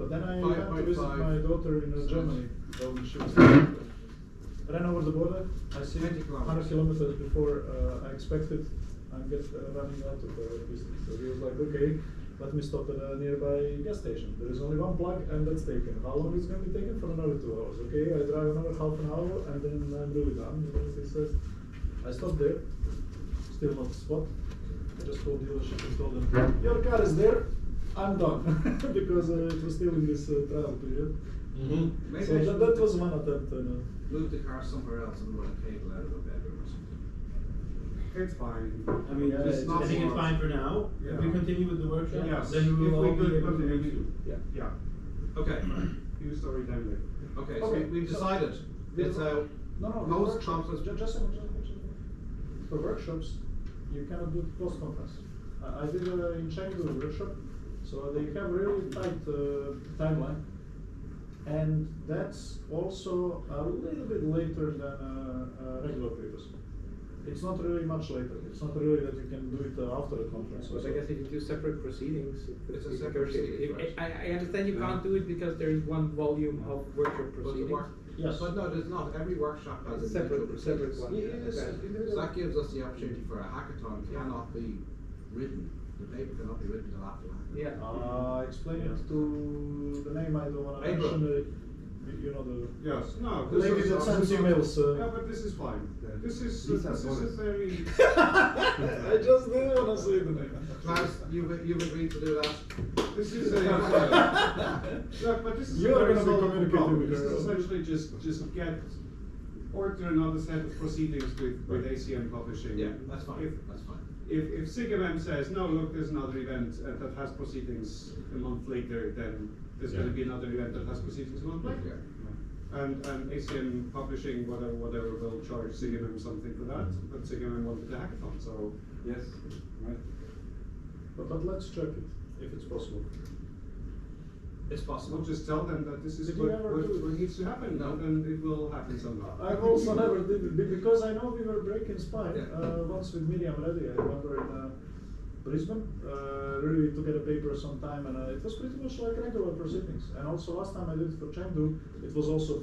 But then I had to visit my daughter in Germany when she was ran over the border. I see 100 kilometers before I expected. I'm running out of distance. So he was like, okay, let me stop at a nearby gas station. There is only one plug and that's taken. How long is it going to be taken? For another 2 hours. Okay, I drive another half an hour and then I'm really done. You know what he says? I stopped there. Still not a spot. I just called the dealership and told them, your car is there. I'm done. Because it was still in this trial period. Mm-hmm. So that was one attempt. Move the car somewhere else and run a cable out of a bedroom or something. It's fine. I mean, It's I not think it's more- fine for now. Yeah. If we continue with the workshop, Yes. then we If will we all be could able to continue. review. Yeah. Okay, You story time later. okay, so Okay, we've so- decided, it's a No, post workshop- conference. Just a minute. For workshops, you cannot do post conference. I did in Chengdu a workshop, so they have really tight timeline, and that's also a little bit later than regular papers. It's not really much later. It's not really that you can do it after the conference. But I guess if you do separate proceedings, It's a be separate negotiated. proceeding, right. I understand you can't do it because there is one volume of workshop But the proceedings. work, Yes. but no, there's not, every workshop has It's individual separate proceedings. one. Yes, Okay. So that gives us the opportunity for a hackathon cannot be written, the paper cannot be written until after the hackathon. Yeah. Explain it to the name I don't want to Abram. mention. You know the Yes, no. the lady that sends emails. Yeah, but this is fine. This is Lisa this is Solis. a very. I just didn't want to say the name. Klaus, you've agreed to do that? This is a. Look, but this is You a are very gonna be solvable communicating problem. with This her. is essentially just get order another set of proceedings with ACM Publishing. Yeah, that's fine, that's fine. If SIGMM says, no, look, there's another event that has proceedings a month later, then there's going to be another event that has proceedings a month later. And ACM Publishing, whatever will charge SIGMM something for that, but SIGMM wanted the hackathon, so. Yes, right. But let's check it if it's possible. It's We'll possible. just tell them that this is Did you what, ever what, do it? what needs to happen, No. and it will happen somehow. I've also never did it because I know we were breaking spine Yeah. once with Miriam Reddy. I remember in Brisbane, really to get a paper sometime, and it was pretty much like regular proceedings. And also last time I did it for Chengdu, it was also,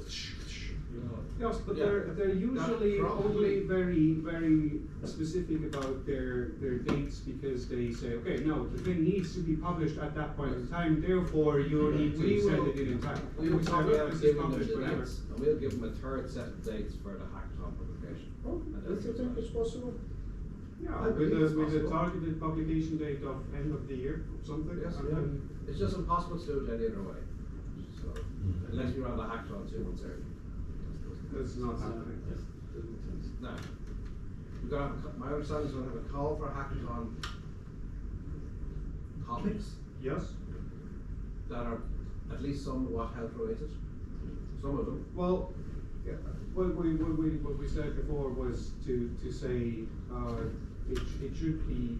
you know. Yes, but Yeah. they're usually probably- only very specific about their dates because they say, okay, no, the thing needs to be published at that point in time, therefore you need to We send will- it in time. We will say, talk "Look, about this is giving them published the whenever." dates, and we'll give them a third set of dates for the hackathon publication. Oh, And if you think it's possible. Yeah, I with believe it's a possible. targeted publication date of end of the year or something. Yes, and yeah. then- It's just impossible to do it any other way. So, unless we run the hackathon 2 months early. That's not happening. Now, we're gonna have, my understanding is we're gonna have a call for a hackathon topics Yes. that are at least somewhat health related. Some of them. Well, yeah, what we said before was to say it should be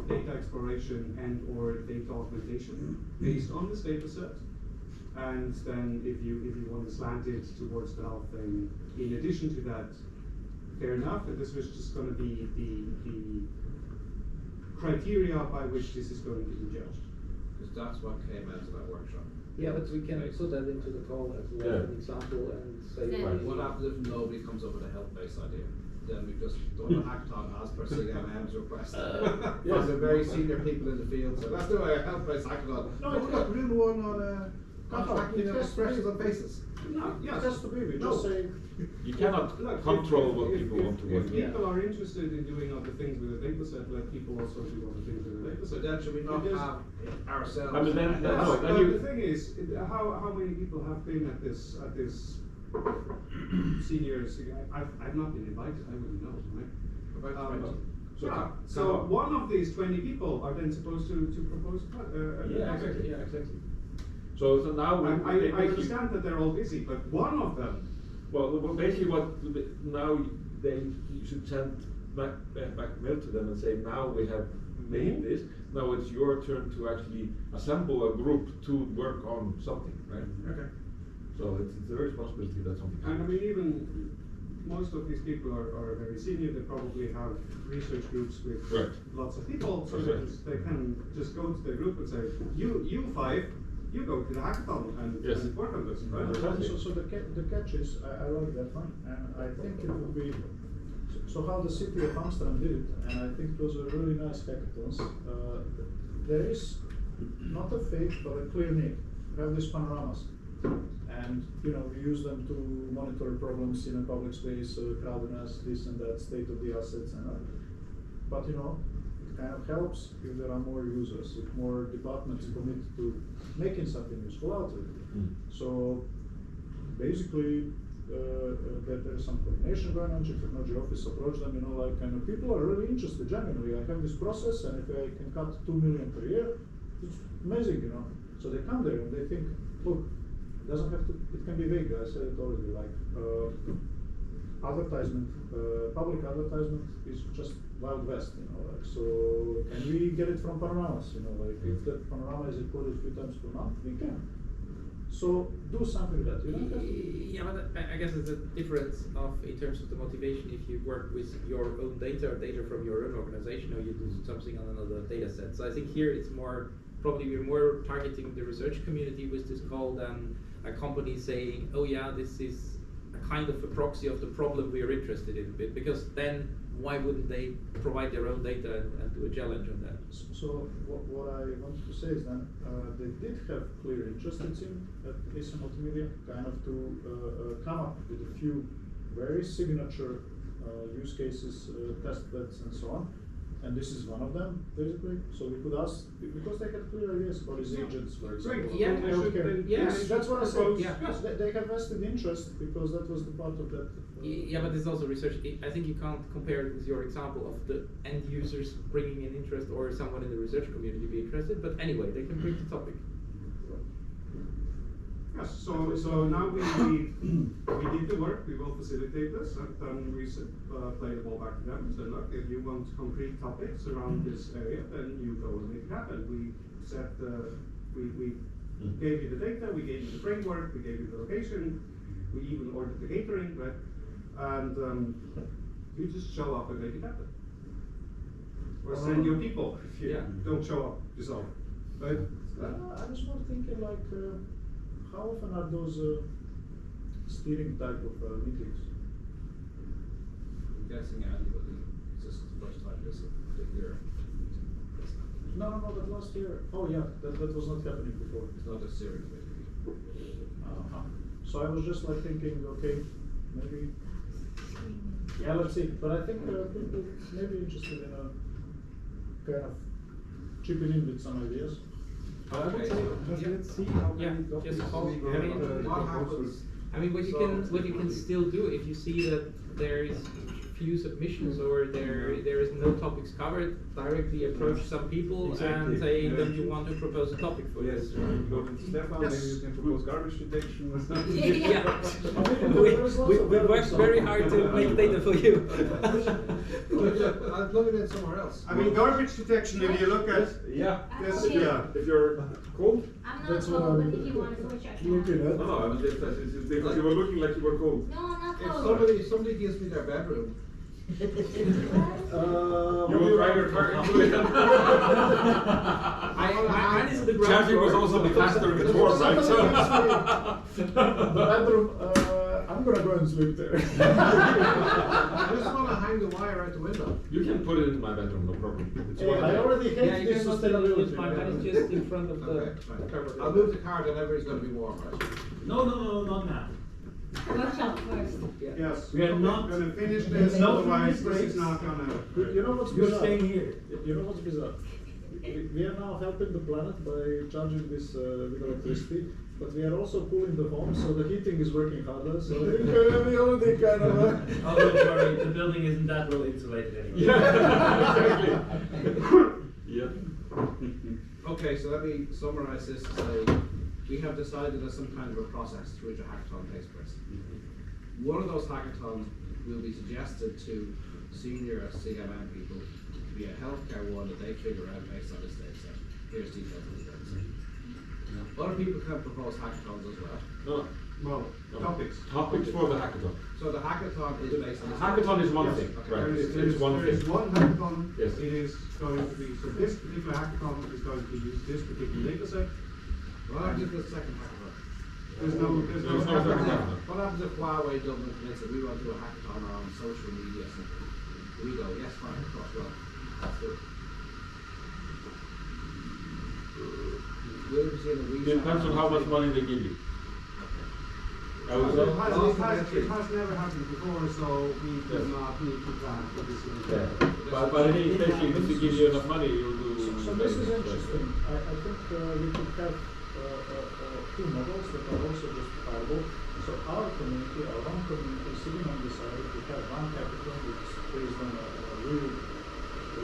data exploration and or data augmentation based on this data set. And then if you want to slant it towards the health thing, in addition to that, fair enough, and this was just going to be the criteria by which this is going to be judged. Because that's what came out of that workshop. Yeah, but we can put that into the call as an example and say. Yeah. why- What happens if nobody comes up with a health-based idea? Then we've just done a hackathon as per CMM's request. From the very senior people in the field, so let's do a health-based hackathon. No, Oh, it we got real one on contracting it and has to expressions be- on faces. No, It yes. has to be. We No. just say. You cannot Look, control if- what if- people if- want to If work. people are interested in doing other things with a data set, let people also do other things with a data So set. then should we not Because- have ourselves? I mean, then- Yes, no, then but you- the thing is, how many people have been at this seniors? I've not been invited. I wouldn't know, right? About 20. Yeah. So one of these 20 people are then supposed to propose. Yeah, exactly. So now we I basically- understand that they're all busy, but one of them. Well, basically now you should send back mail to them and say, now we have made this, now it's your turn to actually assemble a group to work on something, right? Okay. So it's their responsibility that something And I happens. mean, even most of these people are very senior. They probably have research groups with Right. lots of people, so Okay. they can just go to their group and say, you five, you go to the hackathon and, Yes. and work on this, right? Exactly. So the catch is, I like that one, and I think it would be, so how the city of Amsterdam did it, and I think those are really nice hackathons. There is not a fake, but a clear need. We have these panoramas, and you know, we use them to monitor problems in a public space, crowdedness, this and that, state of the assets, and but you know, it kind of helps if there are more users, if more departments commit to making something useful out of it. Mm. So basically, there is some coordination going on. Chief Technology Office approached them, you know, like, and people are really interested genuinely. I have this process, and if I can cut 2 million per year, it's amazing, you know. So they come there and they think, look, it doesn't have to, it can be vague. I said it already, like advertisement, public advertisement is just Wild West, you know, like, so can we get it from panoramas, you know, like if the panorama is recorded 3 times per month, we can. So do something that you don't have to. Yeah, but I guess there's a difference of in terms of the motivation if you work with your own data or data from your own organization, or you do something on another data set. So I think here it's more, probably we're more targeting the research community with this call than a company saying, oh yeah, this is a kind of a proxy of the problem we are interested in a bit, because then why wouldn't they provide their own data and do a challenge on that? So what I wanted to say is that they did have clear interest, it seemed, at ACM Multimedia, kind of to come up with a few very signature use cases, test beds, and so on. And this is one of them, basically. So we could ask, because they had clear ideas about these agents, for example. Yeah, They should healthcare. then- Yes, That's what I said. Yeah. Yes, they have vested interest because that was the part of that. Yeah, but it's also research. I think you can't compare it with your example of the end users bringing in interest or someone in the research community be interested. But anyway, they can bring the topic. Yes, so now we did the work, we will facilitate this, and then we play the ball back to them and say, look, if you want concrete topics around this area, then you go and make it happen. We set we gave you the data, we gave you the framework, we gave you the location, we even ordered the catering, right? And you just show up and make it happen. Or send your people if you don't show up yourself, right? I was more thinking like, how often are those steering type of meetings? I'm guessing annually, it's just the first time this particular meeting. No, but last year, oh yeah, that was not happening before. It's not a steering committee. So I was just like thinking, okay, maybe, yeah, let's see. But I think people may be interested in a kind of chipping in with some ideas. I would say, just Yeah. let's see how Yeah, many topics just call. we I get. mean, what happens? I mean, what you can still do if you see that there is few submissions or there is no topics covered, directly approach some people Exactly. and say Yeah. that you want to propose a topic for Yes, this. you go to Stefan, Yes. maybe you can propose garbage detection or something. Yeah. there is lots of We other worked stuff. very hard to make data for you. I'm plugging in somewhere else. I mean, garbage detection, if you look at Yeah. this, Okay. yeah. If you're cold. I'm not That's what cold, I'm but if you want to switch, I can. looking at. No, I mean, it's because you were looking like you were cold. No, I'm not If cold. somebody gives me their bedroom, You will drive your car into it. Mine is the ground Charging was floor. also faster before, right? The bedroom, I'm gonna go and sleep there. I just want to hang the wire out the window. You can put it in my bedroom, no problem. It's Hey, one I thing. already hate Yeah, you this can use sustainability. mine is just in front of the Okay, fine. cupboard. I'll move the car, then everybody's going to be warm, right? No, not now. Workshop first. Yeah. Yes. We are not- gonna finish there's this, no otherwise finish this is breaks. not gonna. You know what's You're bizarre? staying here. You know what's bizarre? We are now helping the planet by charging this with electricity, but we are also cooling the home, so the heating is working harder. So I think we already kind of. Oh, don't worry, the building isn't that well insulated anyway. Yeah, exactly. Yeah. Okay, so let me summarize this to say we have decided as some kind of a process through which a hackathon takes place. One of those hackathons will be suggested to senior CMM people to be a healthcare one that they figure out based on this data set. Here's details of the data set. Other people can propose hackathons as well. No, Well, no. topics. Topics for the hackathon. So the hackathon is based on. Hackathon is one Yes. thing, Okay. right? There is, It's there is, one there is thing. one hackathon, Yes. it is going to be, so this particular hackathon is going to use this particular data set. What happens if the second hackathon? There's no There's no second hackathon. What happens if Huawei doesn't commit that we want to do a hackathon on social media or something? We go, yes, fine, of course, well, let's do it. Will we see the we? Depends on how much money they give you. I would say. It has never happened before, so we do Yes. not need to plan for this. Yeah. But especially if they give you enough money, you'll do. So this is interesting. I think we could have two models that are also justifiable. So our community, our one community, sitting on the side, we have one hackathon which is based on a real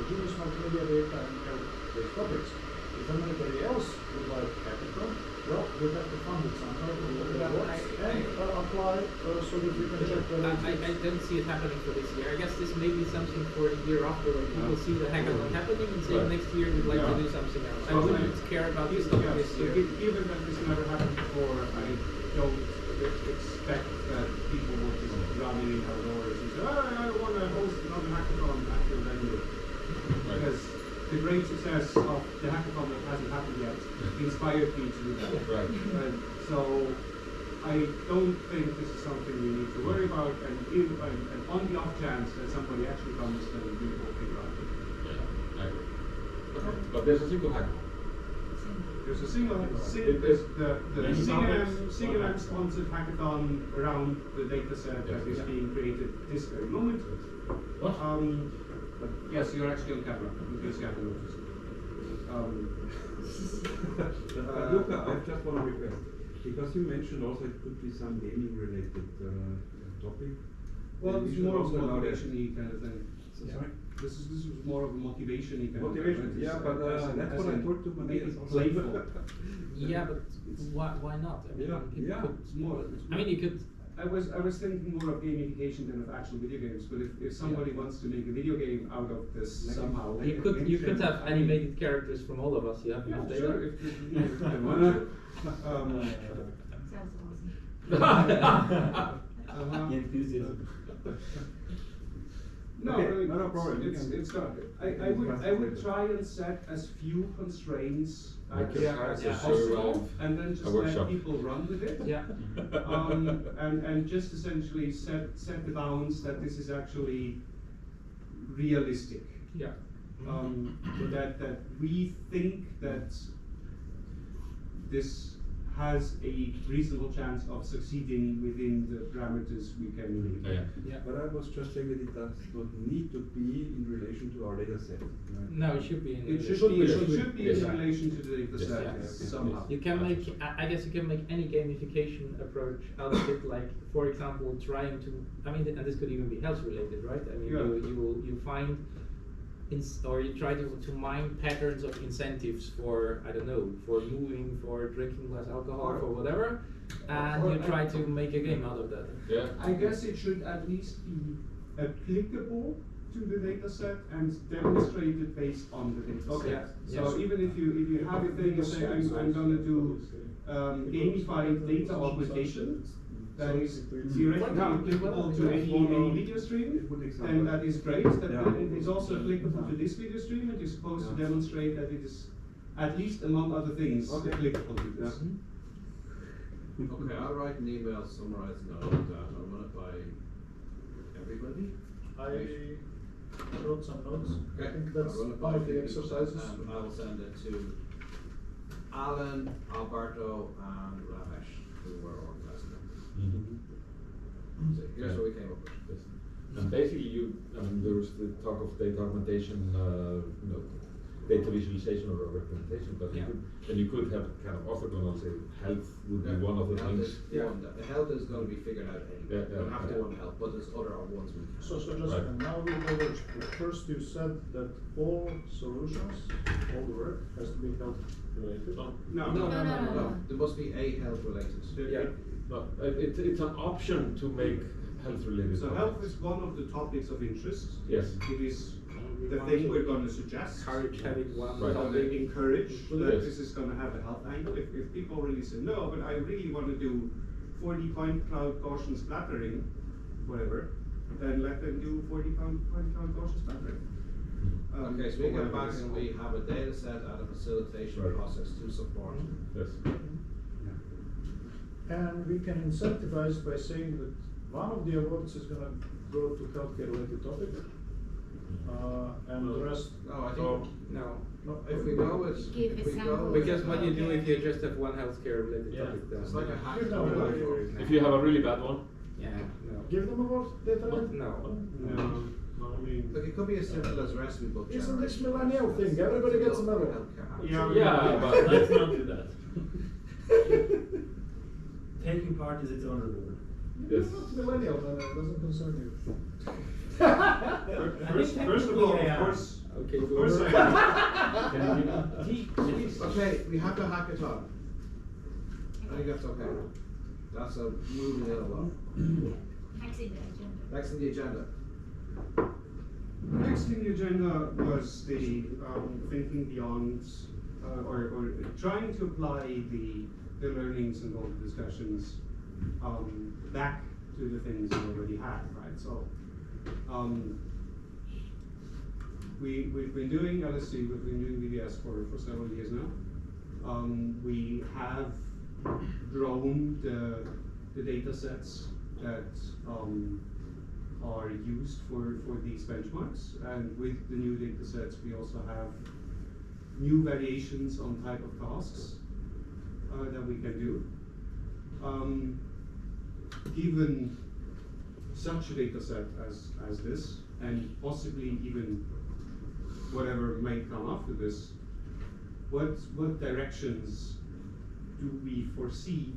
Jewish multimedia data and we have these topics. If anybody else would like hackathon, well, we have to fund it somehow and apply so that we can check whether I don't see it happening for this year. I guess this may be something for the year after when people see the hackathon happening and say Right. next year we'd like to Yeah. do something else. I So wouldn't care about this topic Yes, this so year. given that this never happened before, I don't expect that people will just run in outdoors and say, I want to host another hackathon after venue. Because the great success of the hackathon that hasn't happened yet inspired me to do that. Right. So I don't think this is something we need to worry about, and on the off chance that somebody actually comes, then we will figure out. Yeah, I agree. Okay. But there's a single hackathon. There's a single, the CNM sponsored hackathon around the data set that is being created this very moment. What? But yes, you're actually on camera, in case you haven't noticed. Luca, I have just one request. Because you mentioned also it could be some gaming related topic. Well, we it's should more of also a allow that. motivation-y kind of thing. Sorry? This is more of a motivation-y kind Motivation, of thing. yeah, but that's what I told to make Matthias it also. playful. Yeah, but why not? I mean, Yeah, people yeah. could- It's more. I mean, you could. I was thinking more of gamification than of actual video games. But if somebody wants to make a video game out of this somehow, You could have animated characters from all of us. You have yeah, enough sure. data. If they want to. Sounds awesome. Enthusiasm. No, Okay, really, no problem. It's not. I would try and set as few constraints as Yeah. possible, and then just A let workshop. people run with it. Yeah. And just essentially set the bounds that this is actually realistic. Yeah. That we think that this has a reasonable chance of succeeding within the parameters we can leave. Yeah. But I was just saying that it does not need to be in relation to our data set. Right? No, it should be. In It the- should be Yes. in relation to the data Yes. set Yes. somehow. You can make, I guess you can make any gamification approach out of it, like, for example, trying to, I mean, and this could even be health related, right? I mean, Yeah. you find, or you try to mine patterns of incentives for, I don't know, for moving, for drinking less alcohol, for whatever, and or you try to make a game out of that. Yeah. I guess it should at least be applicable to the data set and demonstrated based on the data set. Okay. So Yes. even if you have a thing, you say, I'm gonna do gamified data augmentation, that is theoretically applicable to any video stream, then that is great. That then it is also applicable to this video stream, and you're supposed to demonstrate that it is, at least among other things, applicable to this. Okay, I'll write an email summarizing all of that, I'll run it by everybody. I wrote some notes. Okay, I think that's I'll run it one by of the people, exercises. And I will send it to Alan, Alberto, and Ramesh, who were organising it. So here's what we came up with. Yes. And basically, there was the talk of data augmentation, data visualization or representation, but Yeah. you could have kind of orthogonal, say health would be one of the Health things. is one that- the health is gonna be figured out anyway. Yeah, We don't have to yeah. do on health, but there's other ones we can. So just Right. now we covered, first you said that all solutions, all the work has to be health related. No, No. There must be a health related. Yeah. no, it's an option to make health related. So health is one of the topics of interest. Yes. It is the thing we're going to suggest. Encourage having one Right. topic. Encourage that Yes. this is going to have a health angle. If people really say, no, but I really want to do 40 point cloud Gaussian splattering, whatever, then let them do 40 point cloud Gaussian splattering. Okay, so we or get whatever back it's and we called. have a data set and a facilitation Right. process to support. Yes. And we can incentivize by saying that one of the awards is gonna go to healthcare related topic. And the rest. No, I think, So- No. No, if we go with, Give if we go example. with. Because what you do if you just have one healthcare related Yeah. topic, then It's like a Give them hackathon. award. If you have a really bad one, yeah, no. Give them award, data. What? No. No, I mean, Look, it could be as simple as recipe book Isn't this generation. millennial thing? Everybody gets a medal. Healthcare. Yeah, yeah, but Let's not do that. Taking part is its own reward. yes. You're not millennial, then it doesn't concern you. First of all, technically I of am. course, Okay, of go course over. Okay, we have the hackathon. I think that's okay. That's a moving it along. Next in the agenda. Next on the agenda. next in the agenda was the thinking beyond, or trying to apply the learnings and all the discussions back to the things we already had, right? So we've been doing LSC, we've been doing VBS for several years now. We have grown the data sets that are used for these benchmarks, and with the new data sets we also have new variations on type of tasks that we can do. Given such a data set as this, and possibly even whatever may come after this, what directions do we foresee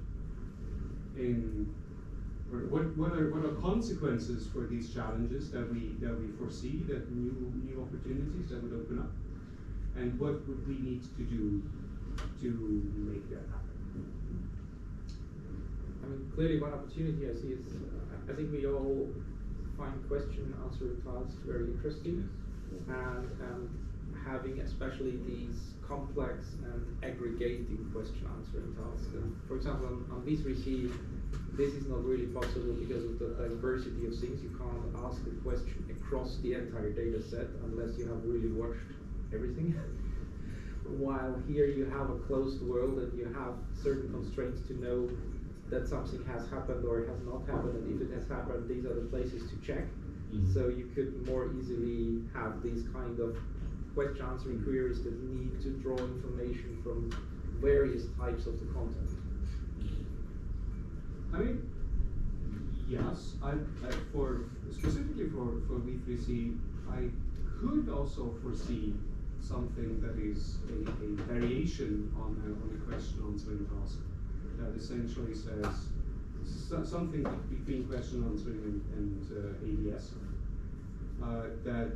in, or what are consequences for these challenges that we foresee, that new opportunities that would open up, and what would we need to do to make that happen? I mean, clearly one opportunity I see is, I think we all find question answering tasks very interesting, and having especially these complex and aggregating question answering tasks. And for example, on V3C, this is not really possible because of the diversity of things. You can't ask a question across the entire data set unless you have really watched everything. While here you have a closed world and you have certain constraints to know that something has happened or has not happened, and if it has happened, these are the places to check. Mhm. So you could more easily have these kind of question answering queries that need to draw information from various types of the content. I mean, yes, for specifically for V3C, I could also foresee something that is a variation on a question answering task that essentially says something between question answering and ADS. That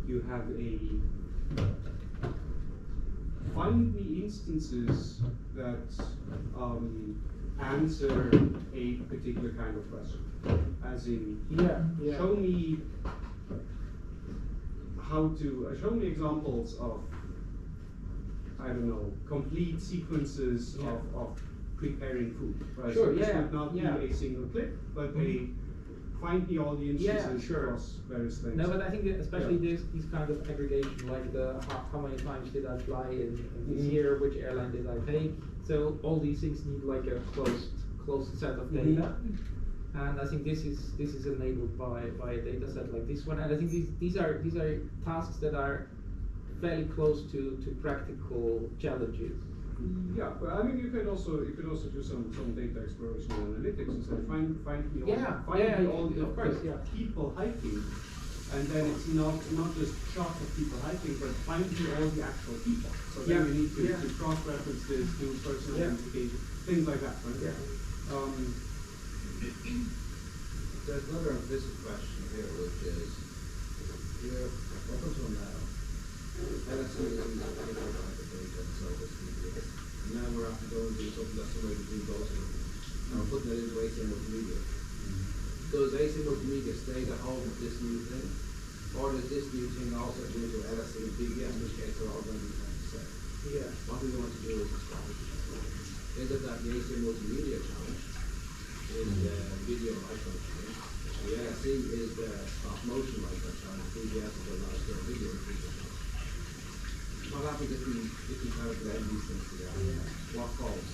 you have find me instances that answer a particular kind of question. As in, Yeah. show me show me examples of, I don't know, complete sequences Yeah. of preparing food. Right? Sure, So this yeah, would not yeah. be a single click, but Mhm. find me all the Yeah, instances sure. across various things. No, but I think that especially Yeah. these kind of aggregation, like the how many times did I fly in this Mhm. year, which airline did I take? So all these things need like a closed set of data. And I think this is enabled by a data set like this one. And I think these are tasks that are fairly close to practical challenges. Yeah, but I mean, you could also do some data exploration and analytics and say find me all Yeah, find yeah, me all of the course, yeah. people hiking, and then it's not just shots of people hiking, but find me all the actual people. So Yeah, then we need to yeah. cross-reference this, do personal Yeah. identification, things like that, right? Yeah. There's another implicit question here, which is, you're up until now, LSE is using particular type of data, so it's media. And now we're after going to do something that's somewhere between both of them. And we're putting it into HTML media. does AC Multimedia stay the home of this new thing? Or does this new thing also do to LSE and BBS, in which case they're all going to be trying to say? Yeah. What do we want to do as a strategy? Is it that the AC Multimedia challenge is the video icon challenge? The LSE is the stop motion icon challenge. BBS is the large scale video challenge. What happens if we kind of blend these things together? What falls?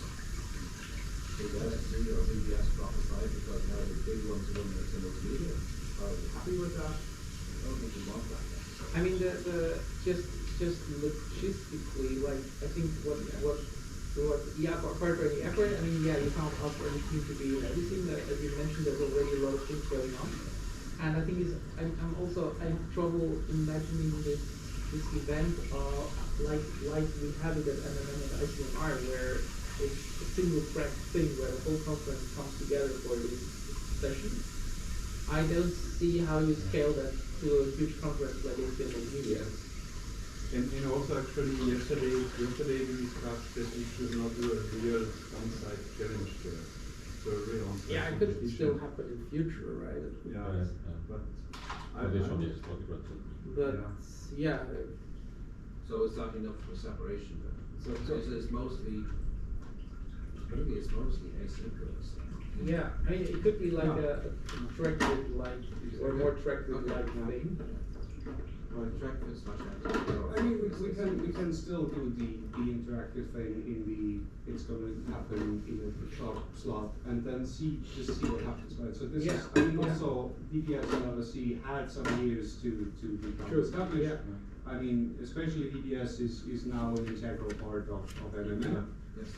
Is LSE or BBS drop aside because now the big ones are running AC Multimedia? Are we happy with that? I don't think we want that. I mean, the just logistically, like I think what for any effort. I mean, yeah, you can't ask for anything to be in everything. As you mentioned, there's already a lot of things going on, and I think I have trouble imagining this event like we had it at MMM and ICMR, where it's a single track thing where the whole conference comes together for this session. I don't see how you scale that to a huge conference like ACM Media. And also actually yesterday we discussed that we should not do a real on-site challenge there. So a real on-site Yeah, it could still competition. happen in future, right? Yeah, but But yeah, So it's not enough for separation then. So- It's mostly, maybe it's mostly asynchronous. yeah. I mean, it could be like a tracked like or more tracked Okay. like thing. Well, track is not I mean, we can still do the interactive thing in the, it's gonna happen in a short slot, and then just see what happens, right? So this is, I mean, also, DBS and LSE had some years to become True. established. Yeah. I mean, especially DBS is now an integral part of MMM. Yes.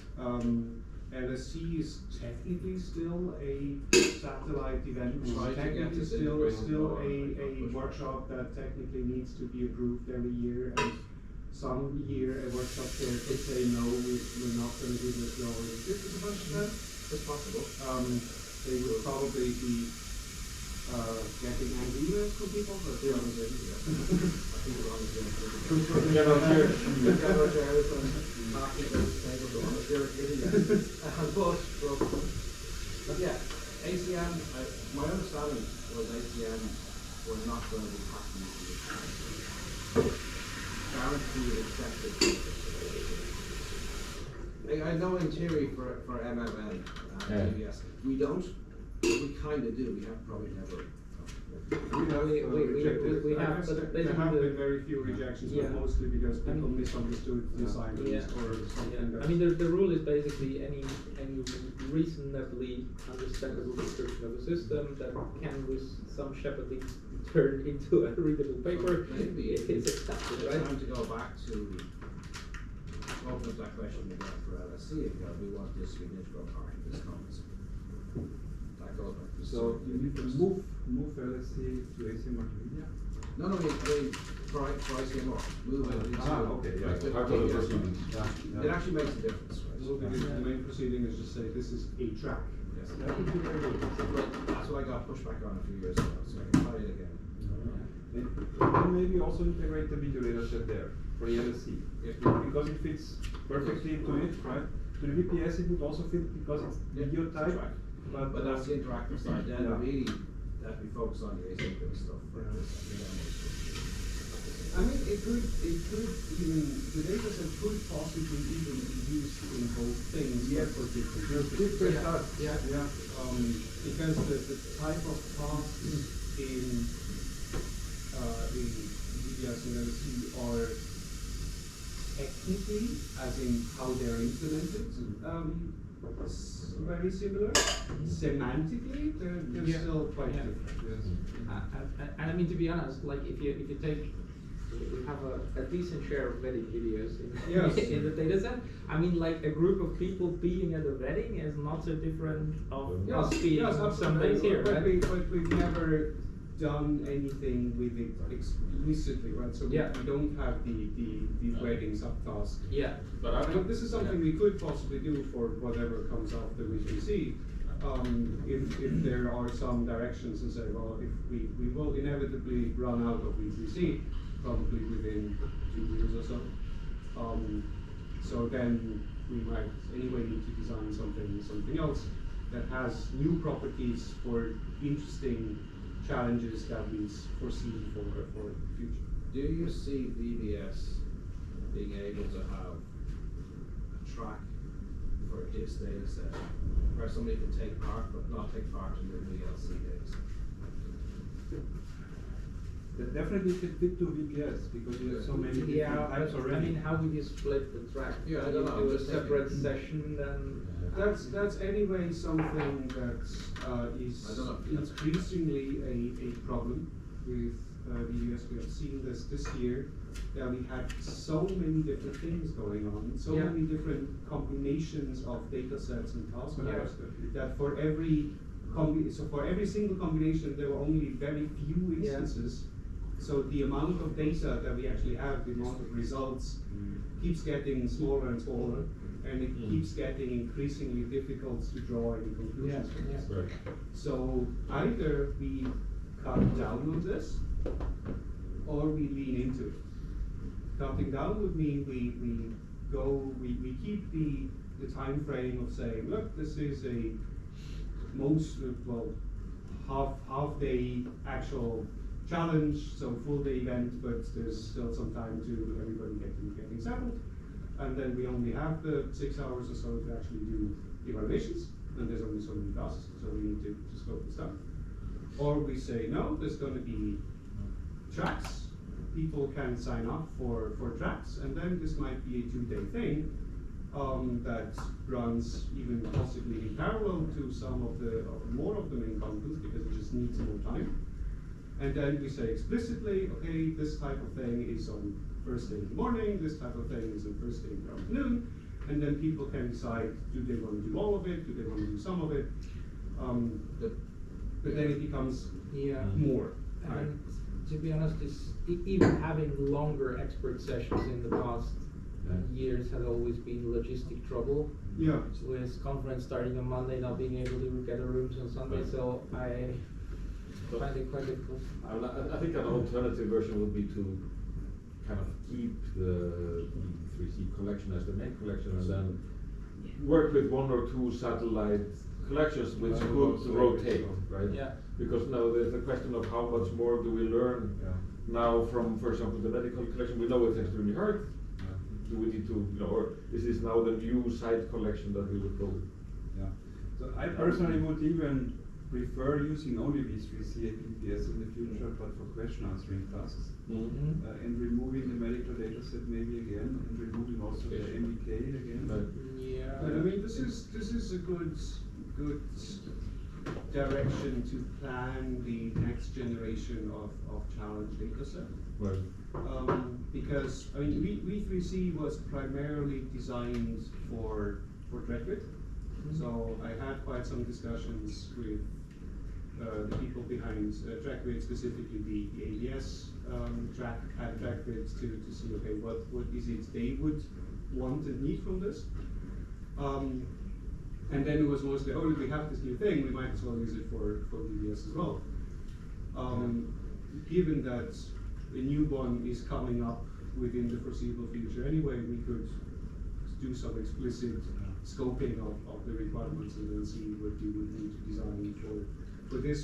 LSE is technically still a satellite event, Try to get technically this still integrated more, a push workshop that technically needs to be approved every year, and some year a workshop chair could say, no, we're not gonna do this, no, this is a bunch of that. It's possible. They would probably be, getting angry emails from people, but. I think we're on the same page. The general chair. The general chair is marking the table to honest your idiot. But yeah, ACM, my understanding was ACM was not going to be passing the guaranteed accepted. I know in theory for MMN and ABS, we don't, we kind of do, we have probably never. We have, but There basically have the- been very few rejections, Yeah. but mostly because I people mean- misunderstood the assignments Yeah. or something Yeah. that. I mean, the rule is basically any reasonably understandable description of a system that can, with some shepherding, turn into a readable paper. Maybe it is accepted, it's right? time to go back to open up that question again for LSC again. We want this to be an integral part of this conference. That goes back to So you need to move LSE to AC Multimedia? No, for ICMR, move it into. Okay, yeah. like the Part of the PBS. proceedings. It actually makes a difference, right? Well, the main proceeding is just say, this is a track. Yes. That would be very good. But that's what I got pushback on a few years ago, so I can try it again. And maybe also integrate the video data set there for the LSE. Yeah. Because it fits perfectly into it, right? To the VPS it would also fit because it's Yeah, video it's a type. track. But that's the interactive side, then Yeah. really, that we focus on the asynchronous stuff for Yeah. this. I mean, it could even, the data set could possibly even be used in both things, but for different purposes. Different tasks. Yeah, because the type of tasks in DBS and LSE are technically, as in how they're implemented, very similar. Semantically, they're Yeah. still quite Yeah. different. And I mean, to be honest, like if you take, we have a decent share of wedding videos in, Yes. in the data set. I mean, like a group of people being at a wedding is not so different of us being some days here, but right? but we've never done anything with it explicitly, right? So Yeah. we don't have the wedding subtask. Yeah. But I mean, this is something we could possibly do for whatever comes after VPC. If there are some directions and say, well, if we will inevitably run out of VPC, probably within 2 years or so. So then we might anyway need to design something else. that has new properties for interesting challenges that we foresee for the future. Do you see VBS being able to have a track for its data set where somebody can take part but not take part in the VLC data set? That definitely can fit to VPS because you have so many different Yeah, types but, already. I mean, how would you split the track? Yeah, I Can don't you know, do I'm a just separate thinking. session then? That's anyway something that is I don't know, yeah. increasingly a problem with VBS. We have seen this year, that we had so many different things going on, so Yeah. many different combinations of data sets and task Yeah. maps, that for every for every single combination there were only very few instances. So the amount of data that we actually have, the amount of results, keeps getting smaller and smaller, and it keeps getting increasingly difficult to draw any conclusions from this. Right. So either we cut down on this, or we lean into it. Cutting down would mean we keep the time frame of saying, look, this is a half day actual challenge, so full day event, but there's still some time to everybody getting settled. And then we only have the 6 hours or so to actually do evaluations, and there's only so many tasks, so we need to scope the stuff. Or we say, no, there's going to be tracks. People can sign up for tracks, and then this might be a 2-day thing that runs even possibly in parallel to some of the more of the main contents because it just needs more time. And then we say explicitly, okay, this type of thing is on first day in the morning, this type of thing is on first day in the afternoon, and then people can decide, do they want to do all of it, do they want to do some of it, but then it becomes more. And to be honest, even having longer expert sessions in the past years has always been logistic trouble. Yeah. With conference starting on Monday, not being able to gather rooms on Sunday, so I find it quite difficult. I think an alternative version would be to kind of keep the E3C collection as the main collection and then work with 1 or 2 satellite collections which could rotate, right? Yeah. Because now there's the question of how much more do we learn now from, for example, the medical collection. We know it's extremely hard. Do we need to, or is this now the new site collection that we would go? Yeah. So I personally would even prefer using only V3C and VPS in the future, but for question answering tasks. Mm-hmm. And removing the medical data set maybe again, and removing also the MBK again. Yeah. But I mean, this is a good direction to plan the next generation of challenge data set. Right. Because I mean, V3C was primarily designed for DRECVID. So I had quite some discussions with the people behind DRECVID, specifically the ABS track at DRECVID to see, okay, what is it they would want and need from this. And then it was mostly, oh, we have this new thing, we might as well use it for VBS as well. Given that a new one is coming up within the foreseeable future anyway, we could do some explicit scoping of the requirements and then see what you would need to design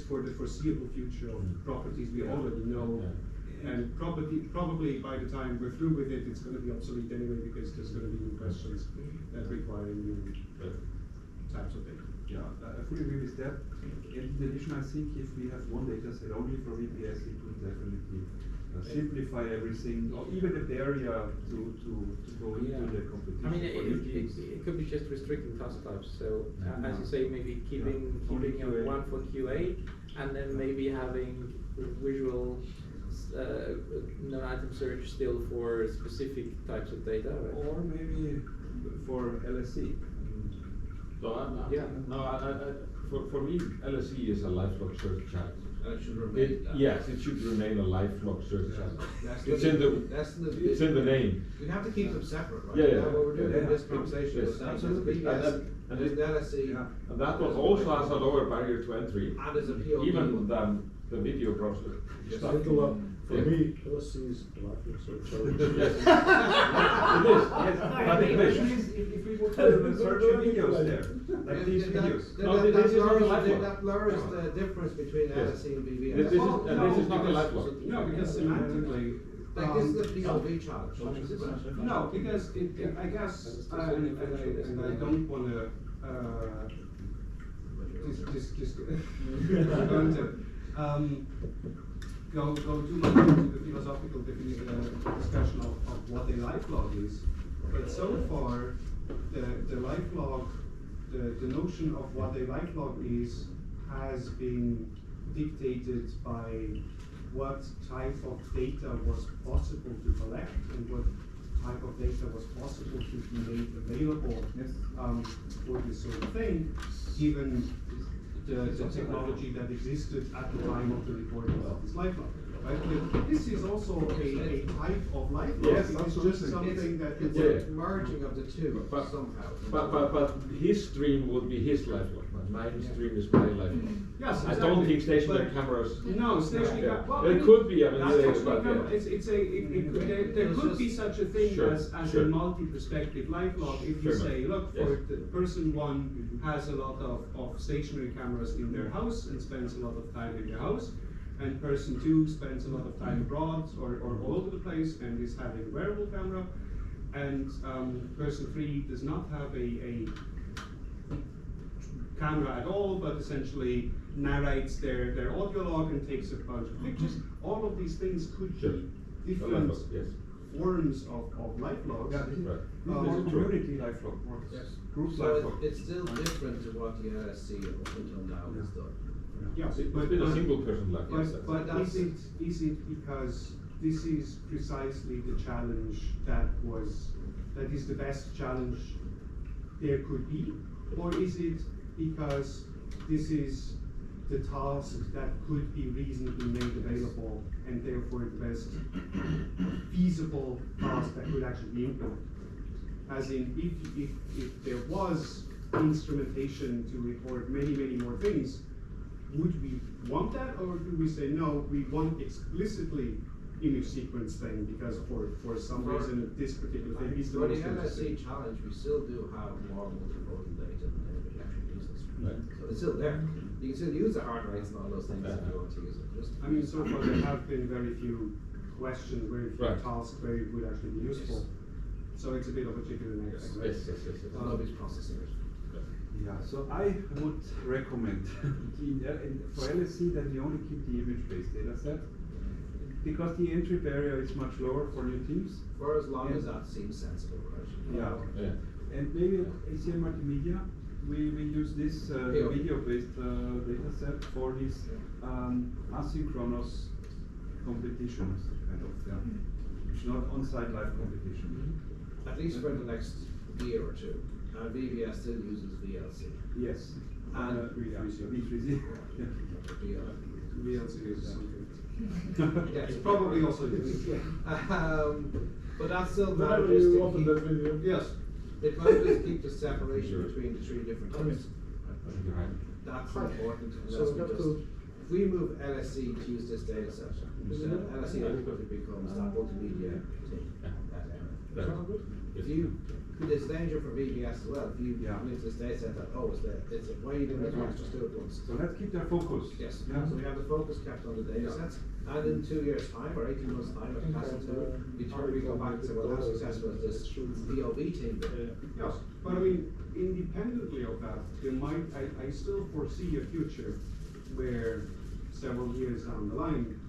for the foreseeable future of properties we already know. And probably by the time we're through with it, it's going to be obsolete anyway because there's going to be new questions that require new types of data. Yeah, I fully agree with that. In addition, I think if we have one data set only for VPS, it would definitely simplify everything, or even the barrier to go into the competition. I mean, for it could be just restricting task types. So as you say, maybe keeping Only QA. one for QA, and then maybe having visual non-item search still for specific types of data. Right? Or maybe for LSC. For me, LSE is a lifelong search challenge. And it should remain that. Yes, it should remain a lifelong search challenge. It's in it's in the name. We have to keep them separate, right? Yeah, yeah. That's what we're doing in Yeah. this conversation. Yes, was saying, absolutely. there's And there's it- the LSE, And that one also has a lower barrier to entry, and there's a POD even one. than the video browser. Yes. stuff. Little For me, LSC is lifelong, so challenging. Yes. It is, yes. But the question is, if we would search videos there, like these videos. No, this is not a lifelong. That blurs the difference between Yes. LSE and VBS. This is, and this is not a because- lifelong. No, because semantically. Like this is the PLV challenge. No, because I guess, and I don't wanna, just going to, go too much into the philosophical discussion of what a lifelog is. But so far, the lifelog, the notion of what a lifelog is has been dictated by what type of data was possible to collect and what type of data was possible to be made available for this sort of thing, given the technology that existed at the time of the recording of this lifelog. Right? But this is also a type of lifelog. Yes, it's absolutely. just something that It's Yeah. a merging of the two But- somehow. But his stream would be his lifelong, and my stream is my lifelong. Yes, I don't exactly. think stationary But- cameras. No, stationary Yeah. well, It could be, I mean, that's yeah, actually but, come- yeah. there could be such a thing Sure, as sure. a multi-perspective lifelog. If you Sure. say, look, Yes. for the person one has a lot of stationary cameras in their house and spends a lot of time in their house, and person two spends a lot of time abroad or all over the place and is having a wearable camera, and person three does not have a camera at all, but essentially narrates their audio log and takes a bunch of pictures. All of these things could Sure. be A different lifelog, yes. forms of life logs. Yeah, this is Right. more This is true. community lifelog, more Yes. group So lifelog. it's still different to what the LSC up until now has done. Yes, It's but been a single person life. But is it because this is precisely the challenge that is the best challenge there could be? Or is it because this is the task that could be reasonably made available and therefore the best feasible task that could actually be implemented? As in, if there was instrumentation to record many more things, would we want that, or do we say, no, we want explicitly image sequence thing because for some reason this particular thing is the For the most interesting? LSC challenge, we still do have more multimodal data than anybody actually uses. Right. So it's still there. You can still use the heart rates and all those things if you want to use it. Just I mean, so far there have been very few questions, very few Right. tasks where it would actually be useful. So it's a bit of a chicken and egg Yes, thing, right? yes. nobody's processing it. Yeah, so I would recommend for LSC that we only keep the image-based data set, because the entry barrier is much lower for new teams. For as long as Yeah. that seems sensible, right? Yeah. Yeah. And maybe ACM Multimedia, we use this video-based data set for these asynchronous competitions, kind of, yeah. It's not on-site live competition. At least for the next year or two. VBS still uses VLC. Yes. And V3C. VLC is something. Yes. It's probably also used. But that's still Whenever manages you to open keep, that video. Yes. it manages to keep the separation Sure. between the three different I mean, types. Hi. That's important. So unless we have just, to- if we move LSC to use this data set, then LSC ultimately becomes that multimedia thing. That area. Sound good? If you, there's danger for VBS as well, if you Yeah. come into this data set that, oh, it's a, why are you doing this once, just do it once. So let's keep their focus. Yes, Yeah. so we have the focus kept on the data sets, and in 2 years' time, or 18 months' time, if passing through, we go back and say, well, how successful is this VOV team been? Yes, but I mean, independently of that, there might, I still foresee a future where several years down the line,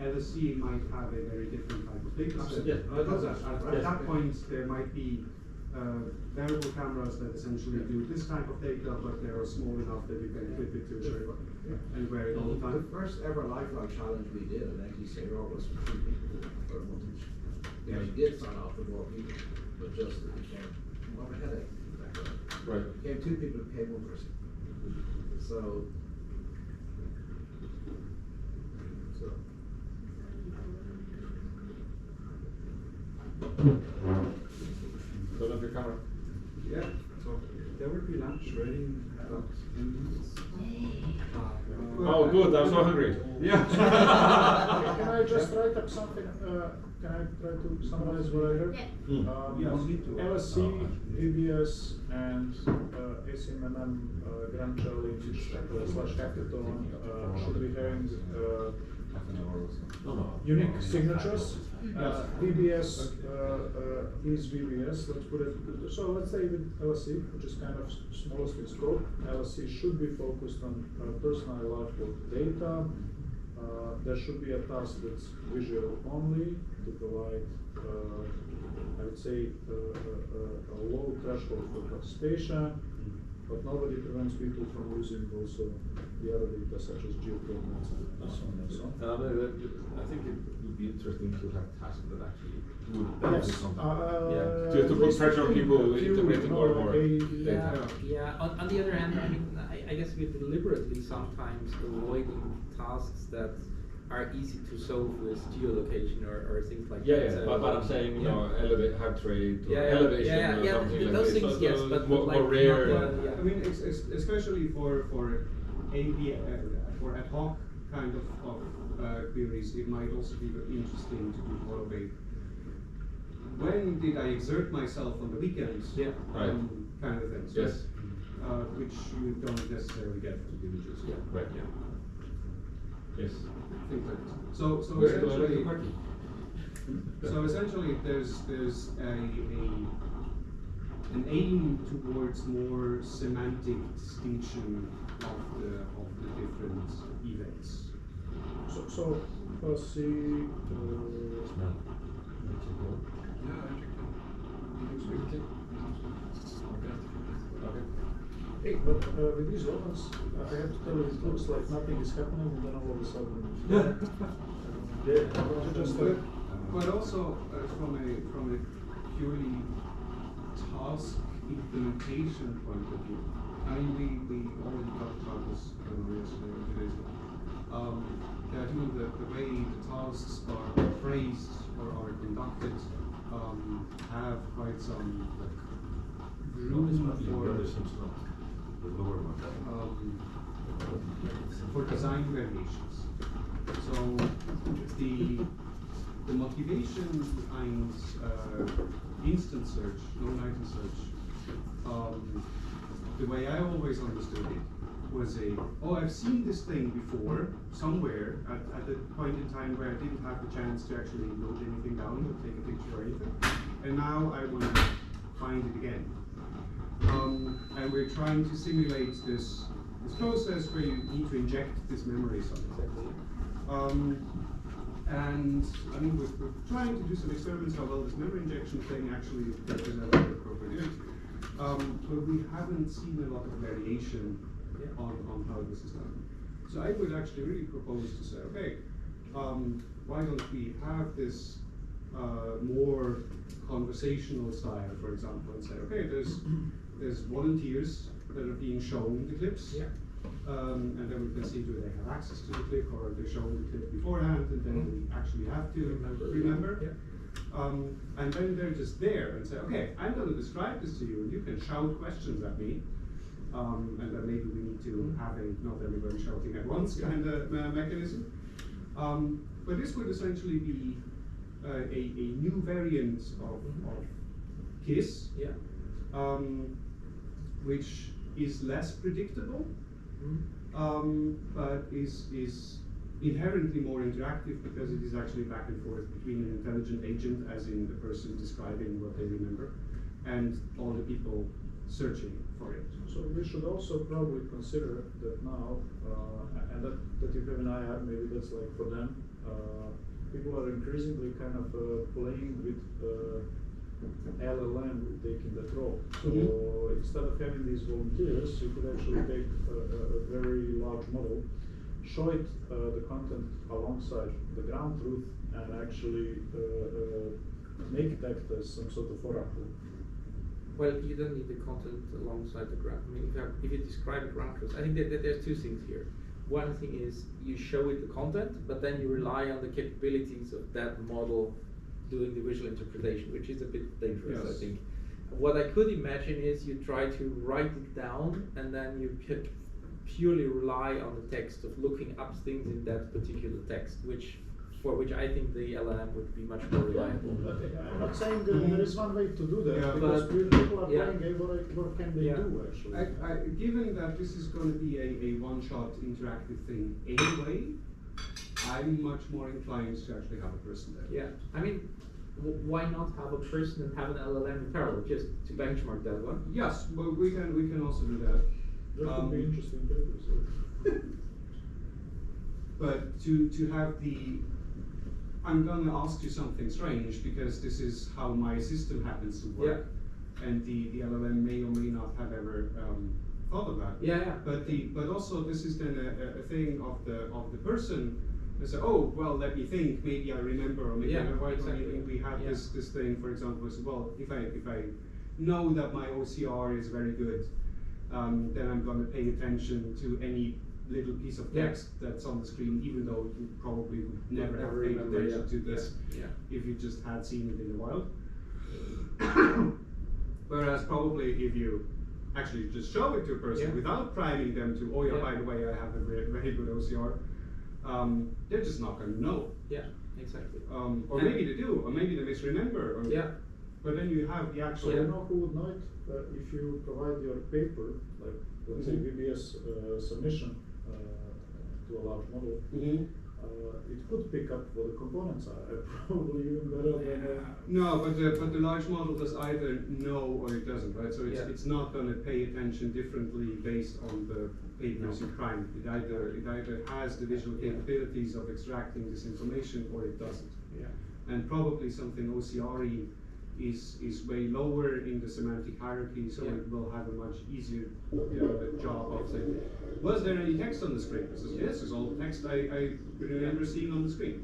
LSC might have a very different type of data set. Absolutely. I love that. At that point, there might be variable cameras that essentially do this type of data, but they are small enough that you can clip it to a tripod and wear it all the The time. first ever lifelong challenge we did at NTCR was for 3 people for a month. We actually did sign off with more people, but just it became more of a headache. Right. It became 2 people, it became 1 person. So. Turn off your camera. Yeah, so There will be lunch ready in about 10 minutes. Oh, good, I'm so hungry. Yeah. Can I just write up something? Can I try to summarize what I heard? Yeah. Yeah, you need to. LSC, VBS, and ACMM Grand Challenge / Hackathon should be having unique signatures. VBS is VBS. Let's put it. So let's say with LSC, which is kind of smallest in scope, LSC should be focused on personalized data. There should be a task that's visual only to provide, I would say, a low threshold for participation, but nobody prevents people from using also the other data such as geocoordinates and so on and so on. I think it would be interesting to have tasks that actually do Yes. something. Just to put pressure on people integrating more and more data. Yeah. On the other hand, I mean, I guess we're deliberately sometimes avoiding tasks that are easy to solve with geolocation or things like Yeah, that. yeah, but I'm saying, you know, elevate, have trade, or Yeah, elevation, yeah, or yeah, something like those this. things, So yes, it's but more, like more rare. not, I mean, especially for ad hoc kind of queries, it might also be very interesting to do more of a when did I exert myself on the weekends? Yeah. Right. Kind of thing. So, Yes. which you don't necessarily get from images. Yeah. Right. Yeah. Yes. Things like this. So Where do I like essentially, the party? so essentially, there's an aim towards more semantic distinction of the different events. So let's see. Hey, but with these logos, I have to tell you, it looks like nothing is happening, and then all of a sudden. Just But also from a purely task implementation point of view, I mean we already talked about this yesterday or 2 days ago. That the way the tasks are phrased or are conducted have quite some room for design variations. So the motivation behind instant search, known item search, the way I always understood it was I've seen this thing before somewhere at a point in time where I didn't have the chance to actually note anything down or take a picture or anything, and now I want to find it again. And we're trying to simulate this process where you need to inject this memory somehow. And I mean, we're trying to do some experiments how well this memory injection thing actually represents appropriate. But we haven't seen a lot of variation on how this is done. So I would actually really propose to say, okay, why don't we have this more conversational style, for example, and say, okay, there's volunteers that are being shown the clips. Yeah. And then we can see do they have access to the clip, or are they shown the clip beforehand and then we actually have to remember. Yeah. And then they're just there and say, okay, I'm going to describe this to you and you can shout questions at me. And then maybe we need to have a not everybody shouting at once kind of mechanism. But this would essentially be a new variant of KISS, which is less predictable, but is inherently more interactive because it is actually back and forth between an intelligent agent, as in the person describing what they remember, and all the people searching for it. So we should also probably consider that now, and that if you have an eye, maybe that's like for them. People are increasingly kind of playing with LLM taking that role. So instead of having these volunteers, you could actually take a very large model, show it the content alongside the ground truth, and actually make it act as some sort of oracle. Well, you don't need the content alongside the ground. I mean, if you describe a ground truth, I think that there's two things here. One thing is you show it the content, but then you rely on the capabilities of that model doing the visual interpretation, which is a bit dangerous, Yes. I think. What I could imagine is you try to write it down and then you could purely rely on the text of looking up things in that particular text, for which I think the LLM would be much more reliable. I'm not saying there is one way to do that, Yeah. because But- people are yeah. playing, what can they Yeah. do actually? Given that this is going to be a one-shot interactive thing anyway, I'm much more inclined to actually have a person there. Yeah, I mean, why not have a person and have an LLM in parallel, just to benchmark that one? Yes, but we can also do that. That could be interesting papers. But to have the, I'm going to ask you something strange because this is how my system happens to work, and the LLM may or may not have ever thought of that. Yeah. But also this is then a thing of the person. They say, oh well, let me think. Maybe I remember, or maybe Yeah, why exactly. we have Yeah. this thing. For example, as well, if I know that my OCR is very good, then I'm going to pay attention to any little piece of Yeah. text that's on the screen, even though you probably would never have Never paid remember, attention yeah. to this Yeah. if you just had seen it in the wild. Whereas probably if you actually just show it to a person Yeah. without priming them to, oh yeah, Yeah. by the way, I have a very good OCR, they're just not going to know. Yeah, exactly. Or And- maybe they do, or maybe they misremember. Or, Yeah. But then you have the actual. So you know who would know it? If you provide your paper, like let's say Mhm. VBS submission to a large model, Mhm. it could pick up what the components are, probably even better than. No, but the large model does either know or it doesn't, right? So Yeah. it's not going to pay attention differently based on the papers you prime. It either has the visual capabilities of extracting this information or it doesn't. Yeah. And probably something OCR-y is way lower in the semantic hierarchy, so Yeah. it will have a much easier job of saying, was there any text on the screen? It says, yes, there's all the text I remember seeing on the screen.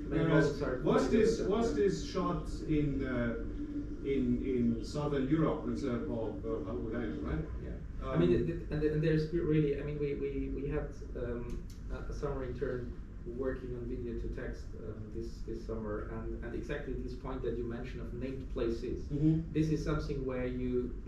Many Whereas, models are was pretty this good at was that. this shot in Southern Europe? And it's well, how would I know, right? Yeah. I mean, and there's really, I mean, we had a summer intern working on video to text this summer, and exactly this point that you mentioned of named places. Mhm. This is something where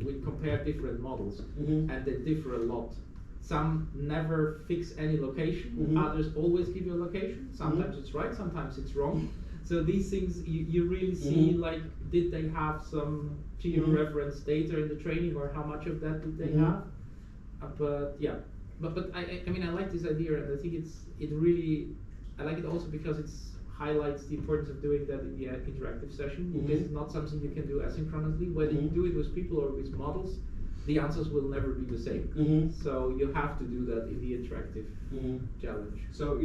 we compare different models, Mhm. and they differ a lot. Some never fix any location, Mhm. others always give you a location. Sometimes it's right, sometimes it's wrong. So these things you really see, Mhm. like, did they have some geo-reference data in the training, or how much of that did they Mhm. have? But yeah, but I mean, I like this idea, and I think it really, I like it also because it highlights the importance of doing that in the interactive session. Mhm. This is not something you can do asynchronously. Whether you Mhm. do it with people or with models, the answers will never be the same. Mhm. So you have to do that in the interactive Mhm. challenge. So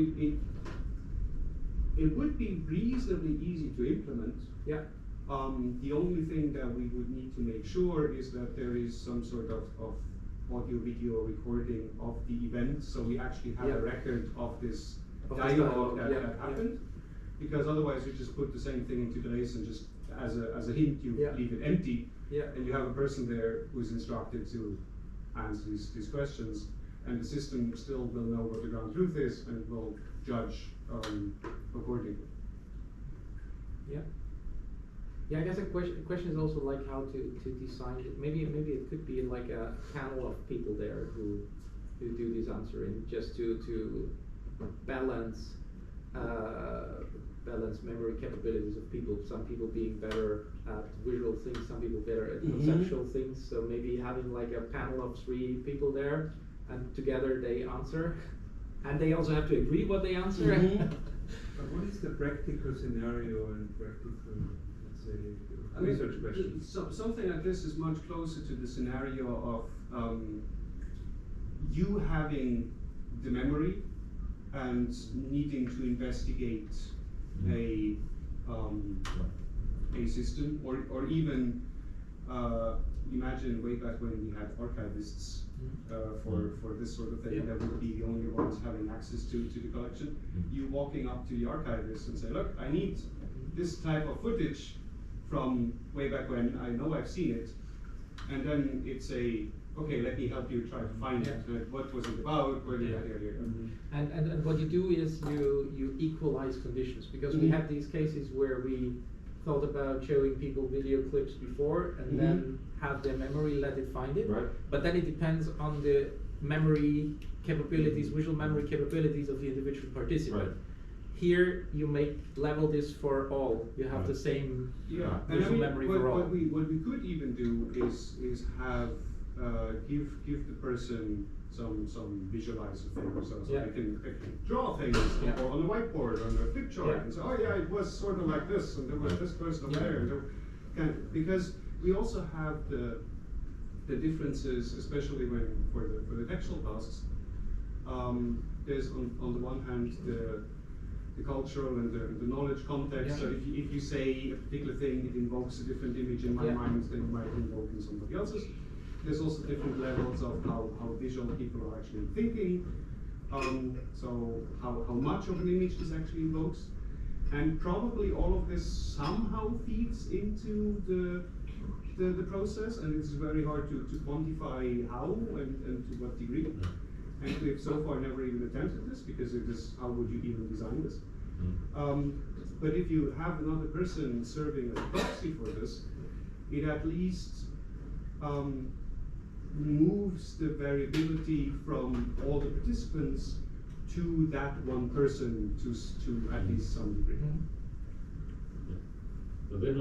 it would be reasonably easy to implement. Yeah. The only thing that we would need to make sure is that there is some sort of audio-video recording of the event, so we actually have Yeah. a record of this Of this dialogue dialogue, that, yeah, that yeah. happened. Because otherwise, you just put the same thing into Today's and just as a hint, you Yeah. leave it empty, Yeah. and you have a person there who's instructed to answer these questions, and the system still will know what the ground truth is and will judge accordingly. Yeah. Yeah, I guess the question is also like how to design it. Maybe it could be like a panel of people there who do this answering, just to balance memory capabilities of people. Some people being better at visual things, some people better at Mhm. conceptual things. So maybe having like a panel of 3 people there, and together they answer, and they also have to agree what they answer. Mhm. But what is the practical scenario and practical, let's say, I mean, research questions? something like this is much closer to the scenario of you having the memory and needing to investigate a system, or even imagine way back when we had archivists for this sort of thing, Yeah. that would be the only ones having access to the collection. You walking up to the archivist and say, look, I need this type of footage from way back when, I know I've seen it, and then it's okay, let me help you try to find it. What was it about? What Yeah. And what you do is you equalize conditions, because we Mhm. had these cases where we thought about showing people video clips before and Mhm. then have the memory, let it find it. Right. But then it depends on the memory capabilities, visual memory capabilities of the individual participant. Right. Here you make level this for all. You have the same Yeah, and I visual mean, memory what, for all. what we could even do is have give the person some visualizer thing, so Yeah. they can draw things Yeah. or on the whiteboard or on a flip chart Yeah. and say, oh yeah, it was sort of like this, and there was this person over Yeah. there. And because we also have the differences, especially when for the textual tasks. There's on the one hand the cultural and the knowledge context. Yeah. So if you say a particular thing, it invokes a different image in my Yeah. mind than it might invoke in somebody else's. There's also different levels of how visual people are actually thinking. So how much of an image this actually invokes. And probably all of this somehow feeds into the process, and it's very hard to quantify how and to what degree. And we've so far never even attempted this, because it is, how would you even design this? But if you have another person serving as a proxy for this, it at least moves the variability from all the participants to that one person to at least some degree. But then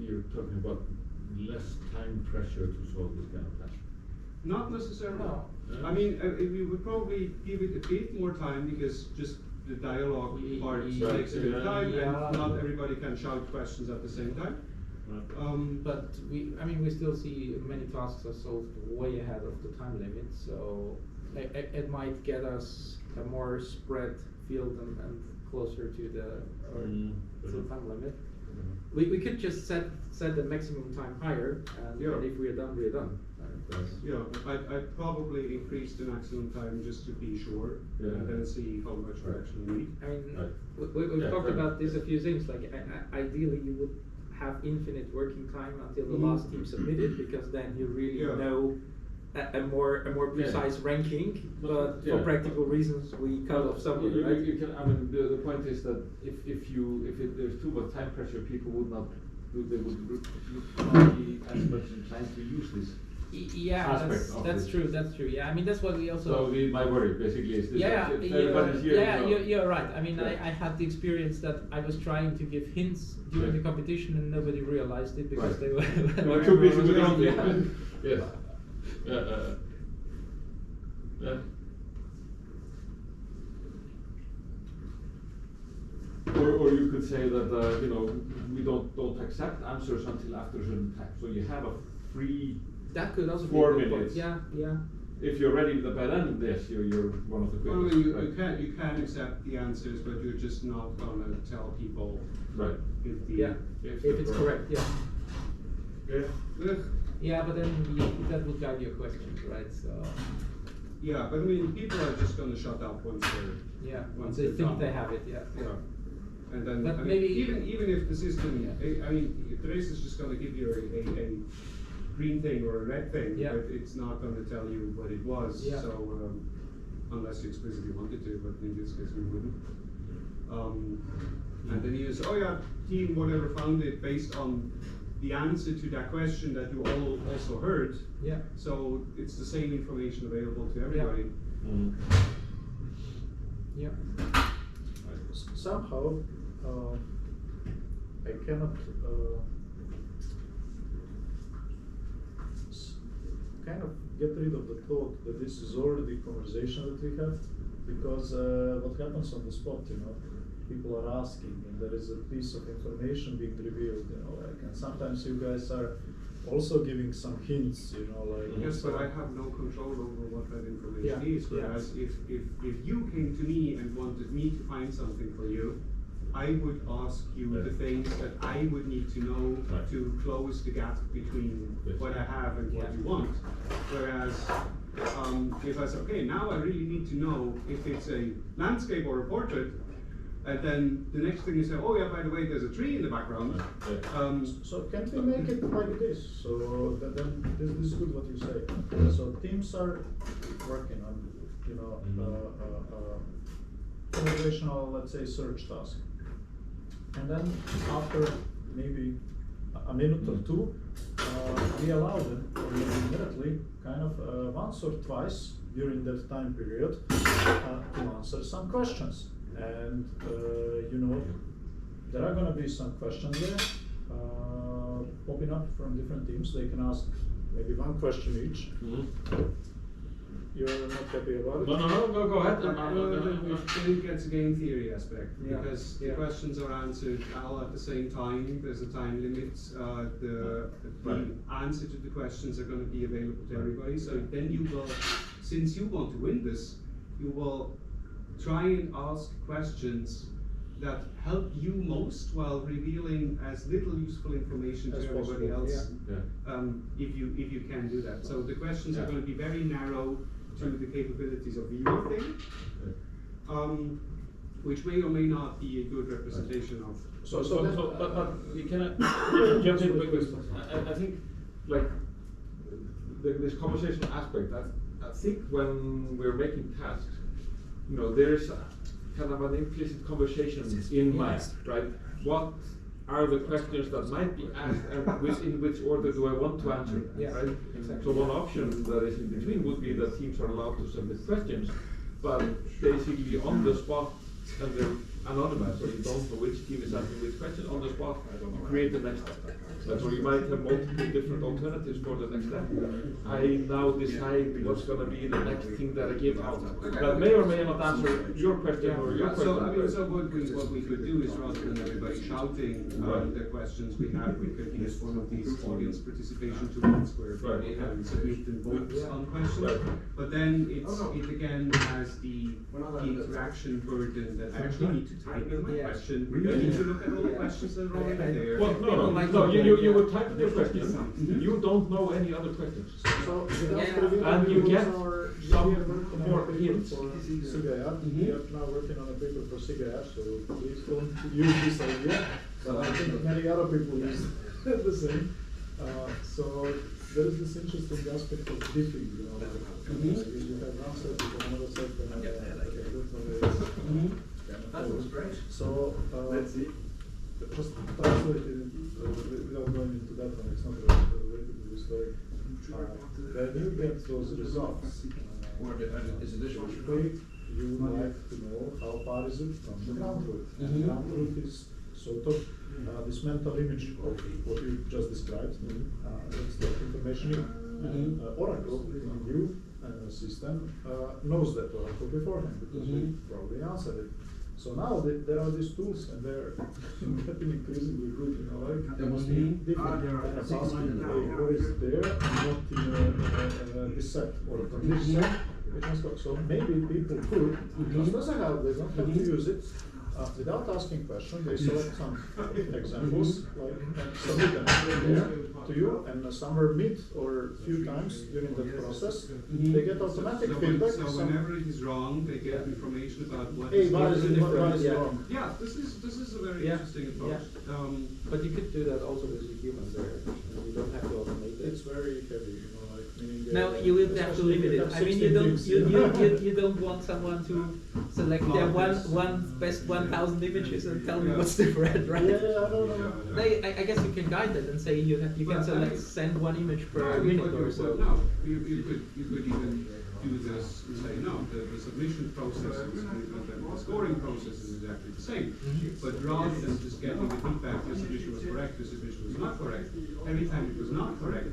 you're talking about less time pressure to solve this kind of task. Not necessarily. No. Yeah. I mean, we would probably give it a bit more time, because just the dialogue part Right. takes a bit of time, Yeah. and not everybody can shout questions at the same time. Right. But we still see many tasks are solved way ahead of the time limit, so it might get us a more spread field and closer to the time limit. We could just set the maximum time higher, and if we are done, we are done. Yeah, I'd probably increase the maximum time just to be sure, and then see how much we actually need. I mean, Right. we've Yeah, talked fair. about this a few things, like ideally you would have infinite working time until the last team submitted, because then you really Yeah. know a more precise ranking, but for practical reasons we cut off somewhere, You- right? you can, I mean, the point is that if there's too much time pressure, people would not be as much inclined to use this. Yeah, aspect of that's it. true, that's true, yeah, I mean, that's what we also. So my worry basically is this. Yeah, if everybody's here, yeah, you know, you're right. I mean, Yeah. I had the experience that I was trying to give hints during Yeah. the competition and nobody realized it because Right. they were. We're too busy with everyone was something. busy, Yes. Yeah. Or you could say that we don't accept answers until after a certain time. So you have a free. That could also 4 be a good point. minutes. Yeah. If you're ready by then, yes, you're one of the Well, I quickest. mean, you can accept the answers, but you're just not gonna tell people Right. if the. Yeah. If it's correct, yeah. Ugh. Yeah, but then that would guide your questions, right? So Yeah, but I mean, people are just gonna shut up once they're. yeah, Once they they're think done. they have it, yeah. Yeah. And then, But I mean, maybe- even if the system, I mean, Trace is just gonna give you a green thing or a red thing, Yeah. but it's not gonna tell you what it was, Yeah. so, unless you explicitly wanted to, but in this case we wouldn't. And then you say, oh yeah, team whatever found it based on the answer to that question that you all also heard, Yeah. so it's the same information available to everybody. Mm. Yeah. Somehow, I cannot kind of get rid of the thought that this is already conversation that we have, because what happens on the spot, people are asking, and there is a piece of information being revealed, and sometimes you guys are also giving some hints, Yes, but I have no control over what that information Yeah, is, whereas yeah. if you came to me and wanted me to find something for you, I would ask you Yeah. the things that I would need to know Right. to close the gap between Yes. what I have and what Yeah. you want. Whereas, if I say, okay, now I really need to know if it's a landscape or a portrait, and then the next thing you say, oh yeah, by the way, there's a tree in the background. Yeah. So can't we make it like this? So then this is good what you say. So teams are working on, conversational, let's say, search task. And then after maybe a minute or two, we allow them immediately, kind of once or twice during that time period, to answer some questions. And you know, there are going to be some questions there popping up from different teams. They can ask maybe one question each. You're not happy about it? No, go ahead. Then it gets a game theory aspect, Yeah. because the Yeah. questions are answered all at the same time. There's a time limit. The answer to the questions are going to be available to everybody. So then you will, since you want to win this, you will try and ask questions that help you most while revealing as little useful information As to everybody possible, else. Yeah. If you can do that. So the questions are Yeah. going to be very narrow to the capabilities of your thing, which may or may not be a good representation of. But you cannot jump in because I think like this conversation aspect. I think when we're making tasks, you know, there's kind of an implicit conversation in mind, right? What are the questions that might be asked, and in which order do I want to answer them, Yeah, right? exactly. So one option that is in between would be that teams are allowed to submit questions, but basically on the spot, and they're anonymized, so you don't know which team is asking which question. On the spot, you create the next step. So you might have multiple different alternatives for the next step. I now decide what's going to be the next thing that I give out. That may or may not answer your question or your So, question. so what we could do is, rather than everybody shouting the questions we could use one of these audience participation tools where people can submit and vote on questions. Right. But then it again has the interaction burden that I actually need to type in my question. I need to look at all the questions that are already there. Well, no, you would type in your question. You don't know any other questions. So, And you get some more hints. For CGIAR. We are now working on a paper for CGIAR, so please don't use this idea. But I think many other people use the same. So there is this interesting aspect of diffing, you know, like, you have one set, you have another set, and That looks great. So let's see. Just translated without going into that one, it's not related to the story. When you get those results, Is it dishwasher? basically, you would like to know how far is it from the ground truth. And the ground truth is sort of this mental image of what you just described. It's like information oracle in you system knows that oracle beforehand because we probably answered it. So now there are these tools and they're getting increasingly good, you know, like different kind of asking what is there and not in this set or from this set. So maybe people could, because they don't have to use it. Without asking questions, they select some examples, like and submit them there to you, and somewhere mid or few times during the process, they get automatic feedback. So whenever it is wrong, they get information about what Hey, is why is it Yeah. wrong? Yeah, this is a very Yeah. interesting approach. But you could do that also with the humans there. You don't have to automate it. It's very heavy, you know, like meaning. No, you will have to limit it. I mean, you don't want someone to select their one best 1,000 images and tell me what's different, right? Yeah, I don't know. I guess you can guide that and say you can select send one image per minute or so. No, you could even do this and say, no, the submission process and the scoring process is exactly the same. But rather than just getting the feedback, the submission was correct, the submission was not correct, every time it was not correct,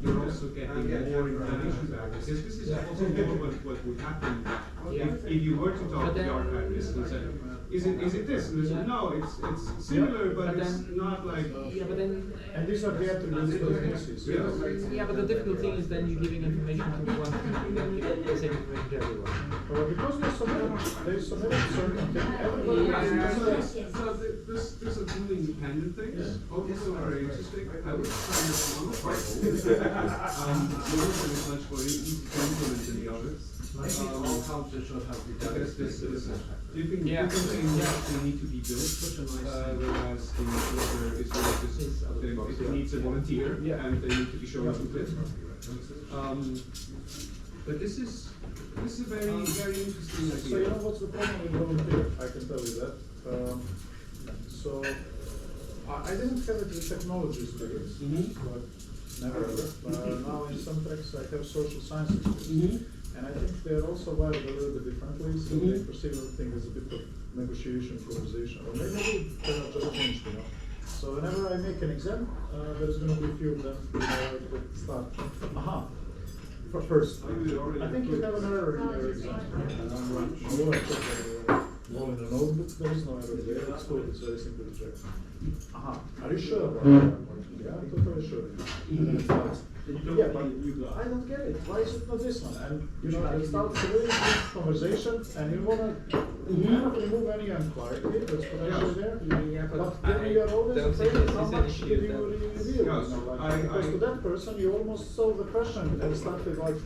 you're also getting more information back. Because this is also more what would happen if you were to talk to the archivist and say, is it this? And they say, no, it's similar, but it's not like. Yeah, but then. And these are the attributes of the cases. Yeah, but the difficult thing is then you're giving information to one and then you get the same information to everyone. Because they submitted certain things, everybody has So this is a really independent thing. Also very interesting. I would find this one is much more easy to implement than the others. All countries should have the Because this different Yeah. things actually need to be built, whereas the other is really just it needs a volunteer and they need to be shown to it. But this is a very interesting idea. So you know what's the problem with volunteer? I can tell you that. So I didn't have it with technology experience, but never ever. Now in some tracks I have social science experience. And I think they're also wired a little bit differently, so they perceive everything as a bit of negotiation, conversation, or maybe they're not just changed, you know. So whenever I make an exam, there's going to be a few of them that start. Aha. First, I think you have an error in your exam. You want to check all in the notebook, there is no error there, it's good, it's very simple to check. Aha, are you sure about that? Yeah, I'm totally sure. Yeah, but I don't get it. Why is it not this one? And you know, it starts a really good conversation, and you wanna kind of remove any unquality that's potentially there. Yeah, But then you are always don't think afraid this how is an much issue did you that- really reveal. Yes, You know, like, because to that person, you almost solve the question and started like.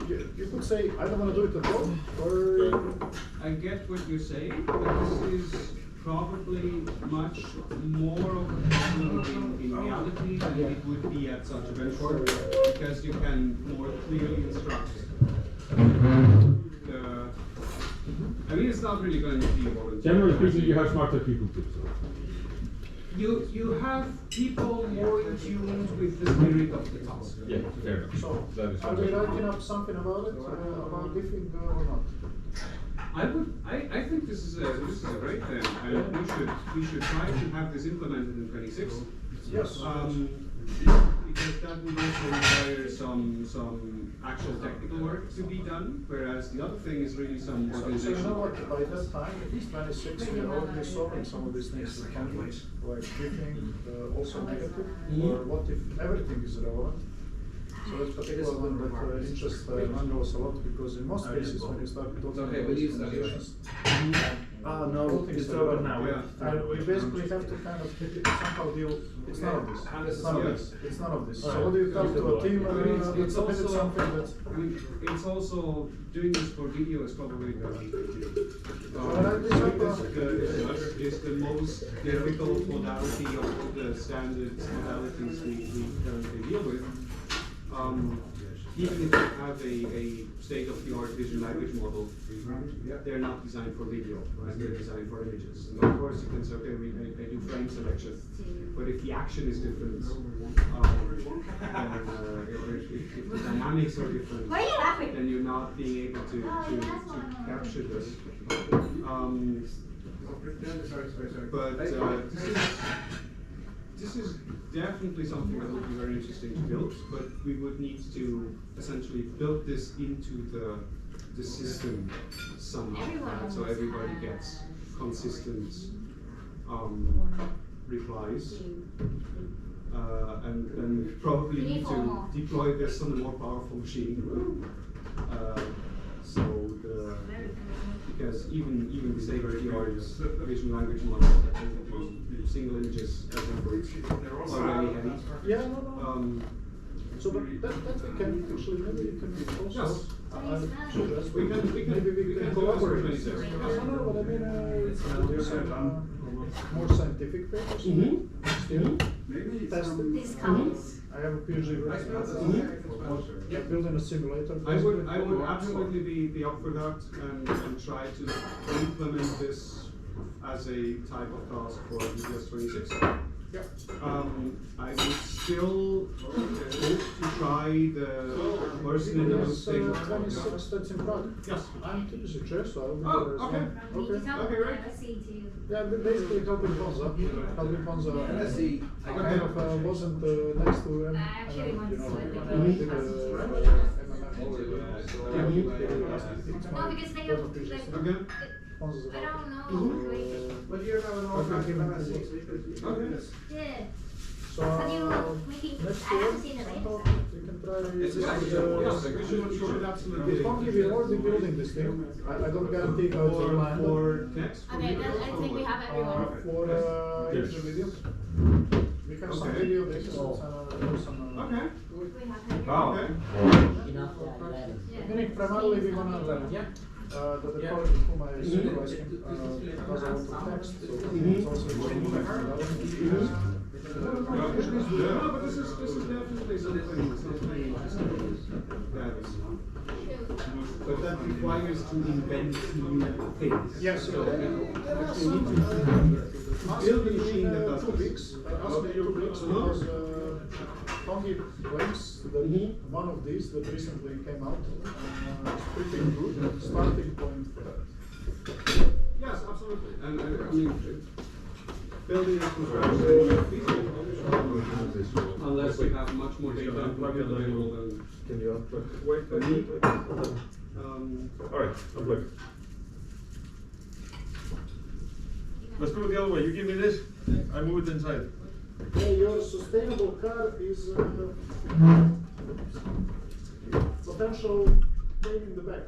You could say, I don't want to do it at all, or. I get what you're saying, but this is probably much more of a problem in reality than it would be at such a benchmark, because you can more clearly instruct the. I mean, it's not really going to be volunteer. Generally speaking, you have smarter people too. So. You have people more in tune with the spirit of the task. Yeah, fair enough. So, That is are we writing up something about it, about diffing or not? I think this is a great thing, and we should try to have this implemented in 26. Yes. Because that would also require some actual technical work to be done, whereas the other thing is really some So you organizational know work. what, by that time, it's 26, we are already solving some of these things with conflicts, like diffing, also negative, or what if everything is relevant? So that's particular one that interests manuals a lot, because in most cases, when you start talking Okay, about we these use that. conversations, No, all things it's are over relevant. now. Yeah. And we basically have to kind of somehow deal, it's none of this, it's none of this, it's none of this. So what do you tell to a team, It's that's submitted also- something that's. It's also, doing this for video is probably is the most difficult modality of all the standard modalities we currently deal with. Even if you have a state-of-the-art vision language model, they're not designed for video, right? They're designed for images. And of course, you can say, okay, they do frame selection, but if the action is different, if the dynamics are different, Why are you laughing? then you're not being able to capture this. But this is definitely something that would be very interesting to build, but we would need to essentially build this into the system somehow, right? So everybody gets consistent replies. And then we probably need to deploy this on a more powerful machine. Because even the state-of-the-art vision language model that can do single images as inputs already heavy. Yeah, no. So but that we can actually, maybe you can also. Yes. I suggest We can maybe we can collaborate. do this. No, but I mean, do some more scientific papers. Still, test it. This counts. I have a PhD work building a simulator. I would absolutely be up for that and try to implement this as a type of task for UPS 26. Yeah. I would still hope to try the person in the Yes, thing. 26, that's in Prague. Yes. I'm Tuesday chair, so I'll be Oh, there as okay. well. You tell Okay, them right. I see too. Yeah, but basically helping Ponza. I kind of wasn't next to him. I actually want to know, split the when I did No, because they have like Okay. Ponza's I about. don't know. Like, But you're having all Okay, give me Okay. yeah. So But you maybe next I year, haven't seen it somehow yet. we can try. Yes, we should absolutely. It's funky, we're already building this thing. I don't guarantee how it's planned. For text. Okay, then I think we have everyone. For Yes. the video. We have some Okay. video, this is some. Okay. We have everyone. Wow. Okay. Meaning primarily we wanna the colleague whom I supervise him does a lot of text, so it's also No, but this is definitely something interesting. But that requires to invent new things. Yes, So, there are some Ask build a me machine in that does 2 this. weeks. Ask me 2 weeks because Funky claims that one of these that recently came out is pretty good starting point for that. Yes, absolutely. And I mean, building and construction unless we have much more data and plug it available than. Can you unplug? Wait. Alright, unplug. Let's do it the other way. You give me this, I move it inside. Okay, your sustainable car is potential pain in the back.